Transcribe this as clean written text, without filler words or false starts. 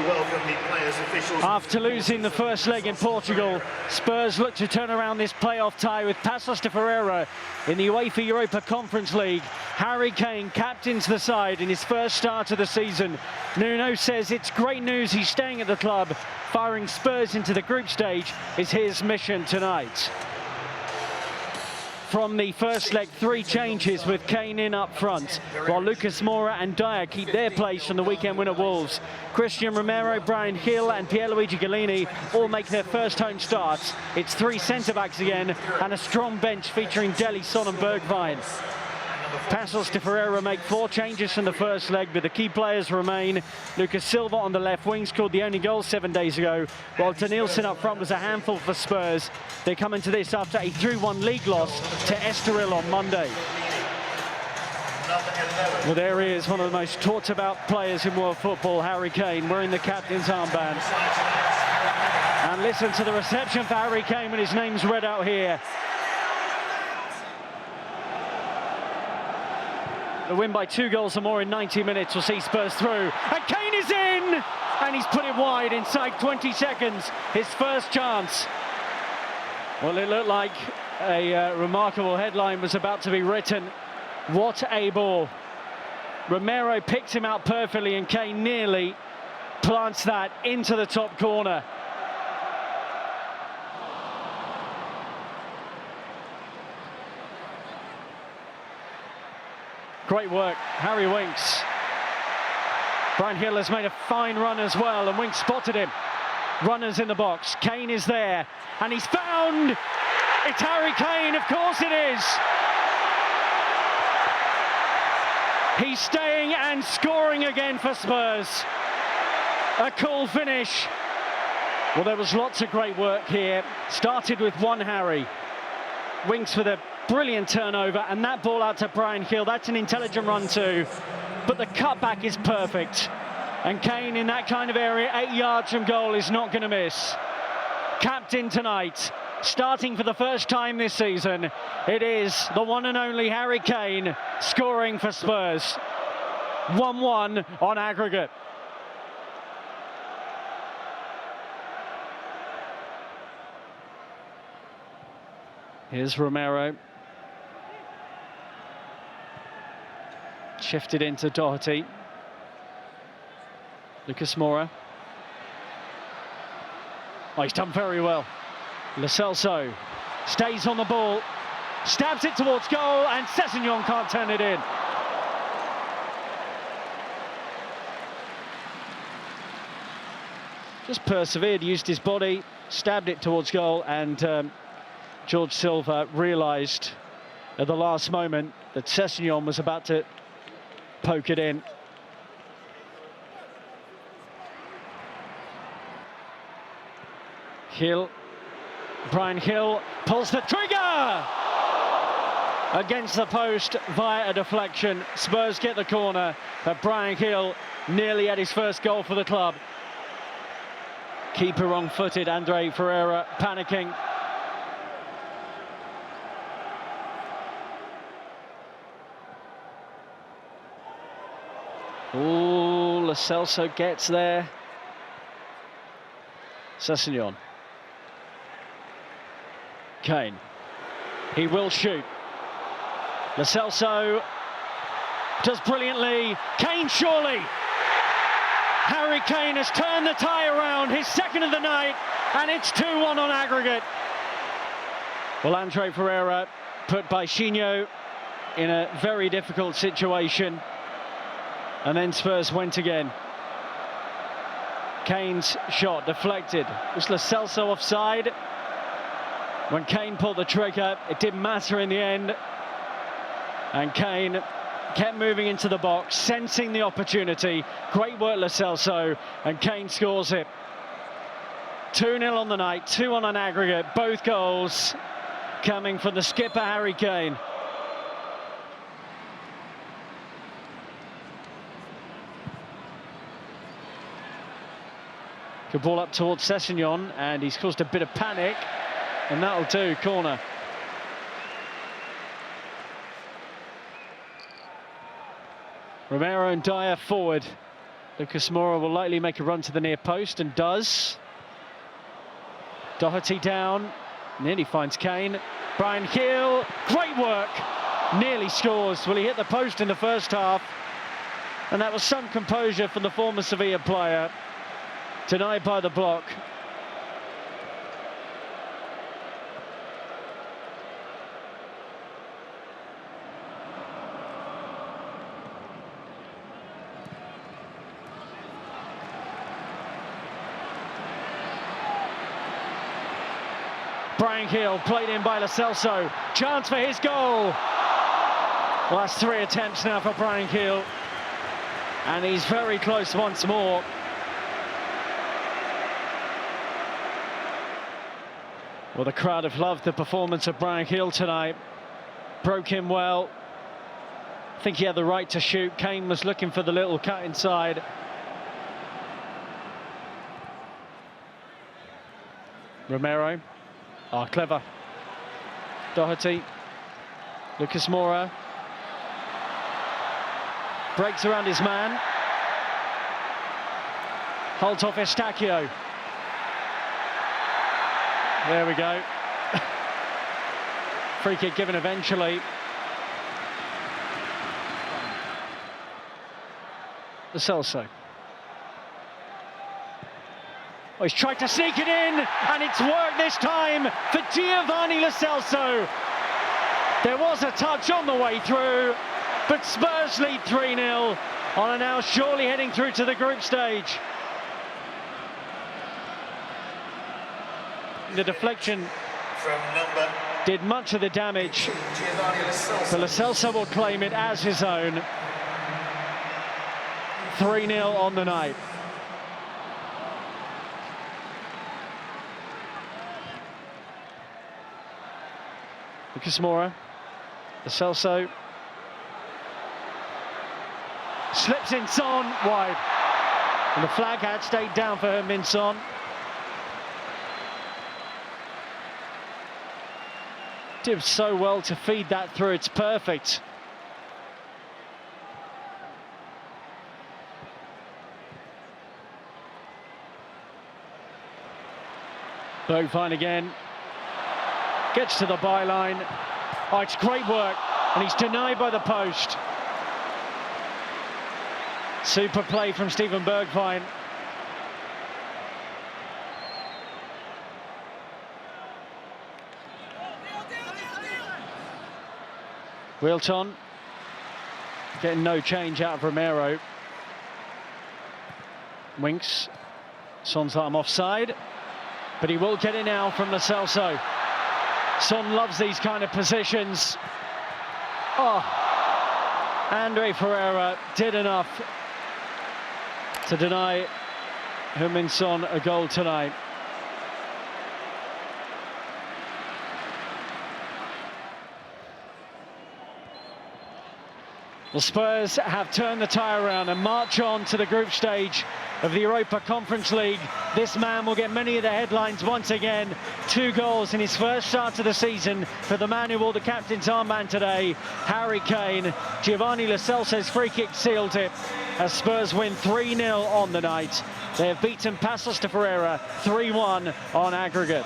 welcome the players, officials. After losing the first leg in Portugal, Spurs look to turn around this playoff tie with Pacos De Ferreira in the UEFA Europa Conference League. Harry Kane captains the side in his first start of the season. Nuno says it's great news he's staying at the club. Firing Spurs into the group stage is his mission tonight. From the first leg, 3 changes with Kane in up front, while Lucas Moura and Dyer keep their place from the weekend win at Wolves. Christian Romero, Bryan Gil and Pierluigi Gollini all make their first home starts. It's 3 centre-backs again and a strong bench featuring Dele, Son and Bergwijn. Pacos De Ferreira make 4 changes from the first leg, but the key players remain. Lucas Silva on the left wing scored the only goal 7 days ago, while Denilson up front was a handful for Spurs. They come into this after a 3-1 league loss to Estoril on Monday. Well, there he is, one of the most talked about players in world football, Harry Kane, wearing the captain's armband. And listen to the reception for Harry Kane when his name's read out here. The win by 2 goals or more in 90 minutes will see Spurs through. And Kane is in! And he's put it wide inside 20 seconds. His first chance. Well, it looked like a remarkable headline was about to be written. What a ball. Romero picks him out perfectly and Kane nearly plants that into the top corner. Great work, Harry Winks. Bryan Gil has made a fine run as well, and Winks spotted him. Runners in the box, Kane is there, and he's found! It's Harry Kane, of course it is! He's staying and scoring again for Spurs. A cool finish. Well, there was lots of great work here. Started with one Harry. Winks with a brilliant turnover, and that ball out to Bryan Gil, that's an intelligent run too, but the cutback is perfect, and Kane in that kind of area, 8 yards from goal, is not going to miss. Captain tonight, starting for the first time this season, it is the one and only Harry Kane scoring for Spurs. 1-1 on aggregate. Here's Romero. Shifted into Doherty. Lucas Moura. Oh, he's done very well. Lo Celso stays on the ball, stabs it towards goal, and Sessegnon can't turn it in. Just persevered, used his body, stabbed it towards goal, and George Silva realised at the last moment that Sessegnon was about to poke it in. Bryan Gil pulls the trigger! Against the post via a deflection. Spurs get the corner, but Bryan Gil nearly had his first goal for the club. Keeper wrong-footed, Andre Ferreira panicking. Ooh, Lo Celso gets there. Sessegnon. Kane. He will shoot. Lo Celso does brilliantly. Kane surely. Harry Kane has turned the tie around, his second of the night, and it's 2-1 on aggregate. Well, Andre Ferreira put Baixinho in a very difficult situation. And then Spurs went again. Kane's shot deflected. Was Lo Celso offside? When Kane pulled the trigger, it didn't matter in the end. And Kane kept moving into the box, sensing the opportunity. Great work, Lo Celso, and Kane scores it. 2-0 on the night, 2-1 on aggregate. Both goals coming from the skipper, Harry Kane. Good ball up towards Sessegnon, and he's caused a bit of panic, and that'll do, corner. Romero and Dyer forward. Lucas Moura will likely make a run to the near post and does. Doherty down, nearly finds Kane. Bryan Gil, great work, nearly scores. Well, he hit the post in the first half, and that was some composure from the former Sevilla player, denied by the block. Bryan Gil played in by Lo Celso. Chance for his goal. Well, that's 3 attempts now for Bryan Gil, and he's very close once more. Well, the crowd have loved the performance of Bryan Gil tonight. Broke him well. I think he had the right to shoot. Kane was looking for the little cut inside. Romero. Oh, clever. Doherty. Lucas Moura. Breaks around his man. Holds off Estacio. There we go. Free kick given eventually. Lo Celso. Oh, he's tried to sneak it in, and it's worked this time for Giovanni Lo Celso. There was a touch on the way through, but Spurs lead 3-0 on and now surely heading through to the group stage. The deflection did much of the damage, but Lo Celso will claim it as his own. 3-0 on the night. Lucas Moura, Lo Celso, slips in Son, wide. And the flag had stayed down for Heung-min Son. Did so well to feed that through, it's perfect. Bergwijn again. Gets to the byline. Oh, it's great work, and he's denied by the post. Super play from Steven Bergwijn. Wilton getting no change out of Romero. Winks. Son's arm offside, but he will get it now from Lo Celso. Son loves these kind of positions. Oh, Andre Ferreira did enough to deny Heung-min Son a goal tonight. Well, Spurs have turned the tire around and march on to the group stage of the Europa Conference League. This man will get many of the headlines once again. 2 goals in his first start of the season for the man who wore the captain's armband today, Harry Kane. Giovanni Lo Celso's free kick sealed it as Spurs win 3-0 on the night. They have beaten Pacos De Ferreira 3-1 on aggregate.